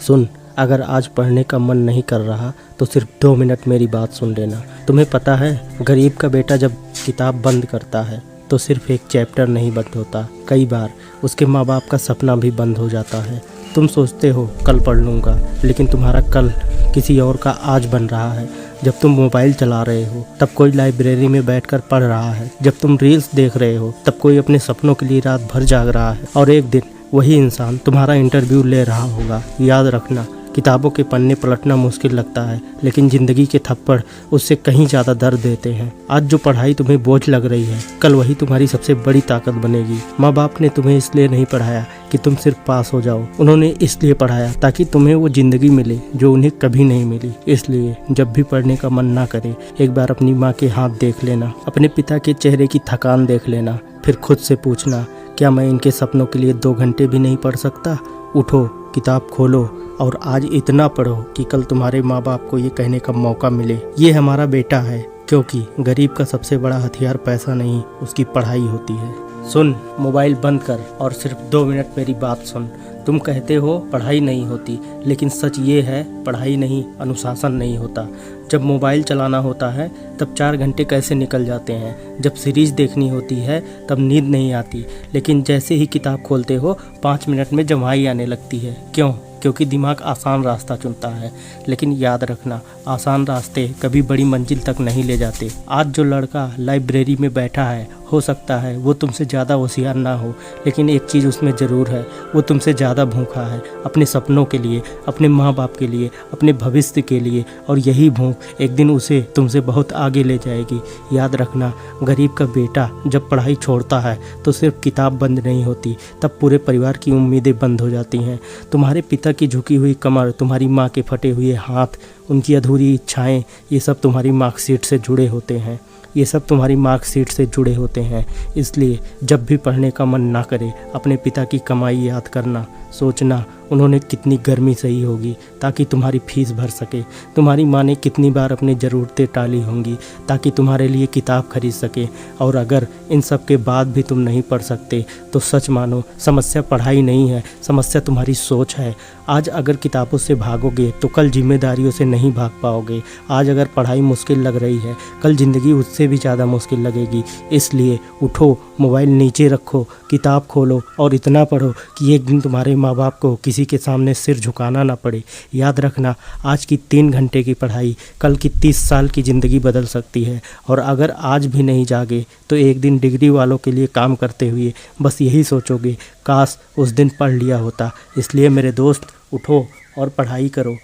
सुन, अगर आज पढ़ने का मन नहीं कर रहा तो सिर्फ 2 मिनट मेरी बात सुन लेना। तुम्हें पता है, गरीब का बेटा जब किताब बंद करता है तो सिर्फ एक चैप्टर नहीं बंद होता, कई बार उसके माँ बाप का सपना भी बंद हो जाता है। तुम सोचते हो कल पढ़ लूँगा, लेकिन तुम्हारा कल किसी और का आज बन रहा है। जब तुम मोबाइल चला रहे हो तब कोई लाइब्रेरी में बैठकर पढ़ रहा है। जब तुम रील्स देख रहे हो तब कोई अपने सपनों के लिए रात भर जाग रहा है। और एक दिन वही इंसान तुम्हारा इंटरव्यू ले रहा होगा। याद रखना, किताबों के पन्ने पलटना मुश्किल लगता है, लेकिन ज़िंदगी के थप्पड़ उससे कहीं ज़्यादा दर्द देते हैं। आज जो पढ़ाई तुम्हें बोझ लग रही है, कल वही तुम्हारी सबसे बड़ी ताकत बनेगी। माँ बाप ने तुम्हें इसलिए नहीं पढ़ाया कि तुम सिर्फ पास हो जाओ, उन्होंने इसलिए पढ़ाया ताकि तुम्हें वो ज़िंदगी मिले जो उन्हें कभी नहीं मिली। इसलिए जब भी पढ़ने का मन ना करे, एक बार अपनी माँ के हाथ देख लेना, अपने पिता के चेहरे की थकान देख लेना, फिर खुद से पूछना, क्या मैं इनके सपनों के लिए 2 घंटे भी नहीं पढ़ सकता? उठो, किताब खोलो और आज इतना पढ़ो कि कल तुम्हारे माँ बाप को ये कहने का मौका मिले, ये हमारा बेटा है। क्योंकि गरीब का सबसे बड़ा हथियार पैसा नहीं, उसकी पढ़ाई होती है। सुन, मोबाइल बंद कर और सिर्फ 2 मिनट मेरी बात सुन। तुम कहते हो पढ़ाई नहीं होती, लेकिन सच ये है, पढ़ाई नहीं, अनुशासन नहीं होता। जब मोबाइल चलाना होता है तब 4 घंटे कैसे निकल जाते हैं। जब सीरीज़ देखनी होती है तब नींद नहीं आती, लेकिन जैसे ही किताब खोलते हो 5 मिनट में जम्हाई आने लगती है। क्यों? क्योंकि दिमाग आसान रास्ता चुनता है। लेकिन याद रखना, आसान रास्ते कभी बड़ी मंजिल तक नहीं ले जाते। आज जो लड़का लाइब्रेरी में बैठा है, हो सकता है वो तुमसे ज़्यादा होशियार ना हो, लेकिन एक चीज़ उसमें ज़रूर है, वो तुमसे ज़्यादा भूखा है, अपने सपनों के लिए, अपने माँ बाप के लिए, अपने भविष्य के लिए। और यही भूख एक दिन उसे तुमसे बहुत आगे ले जाएगी। याद रखना, गरीब का बेटा जब पढ़ाई छोड़ता है तो सिर्फ किताब बंद नहीं होती, तब पूरे परिवार की उम्मीदें बंद हो जाती हैं। तुम्हारे पिता की झुकी हुई कमर, तुम्हारी माँ के फटे हुए हाथ, उनकी अधूरी इच्छाएं, ये सब तुम्हारी मार्कशीट से जुड़े होते हैं। ये सब तुम्हारी मार्कशीट से जुड़े होते हैं। इसलिए जब भी पढ़ने का मन ना करे, अपने पिता की कमाई याद करना, सोचना उन्होंने कितनी गर्मी सही होगी ताकि तुम्हारी फीस भर सके। तुम्हारी माँ ने कितनी बार अपनी ज़रूरतें टाली होंगी ताकि तुम्हारे लिए किताब खरीद सके। और अगर इन सब के बाद भी तुम नहीं पढ़ सकते तो सच मानो, समस्या पढ़ाई नहीं है, समस्या तुम्हारी सोच है। आज अगर किताबों से भागोगे तो कल जिम्मेदारियों से नहीं भाग पाओगे। आज अगर पढ़ाई मुश्किल लग रही है, कल ज़िंदगी उससे भी ज़्यादा मुश्किल लगेगी। इसलिए उठो, मोबाइल नीचे रखो, किताब खोलो और इतना पढ़ो कि एक दिन तुम्हारे माँ बाप को किसी के सामने सिर झुकाना ना पड़े। याद रखना, आज की 3 घंटे की पढ़ाई कल की 30 साल की ज़िंदगी बदल सकती है। और अगर आज भी नहीं जागे तो एक दिन डिग्री वालों के लिए काम करते हुए बस यही सोचोगे, काश उस दिन पढ़ लिया होता। इसलिए मेरे दोस्त, उठो और पढ़ाई करो।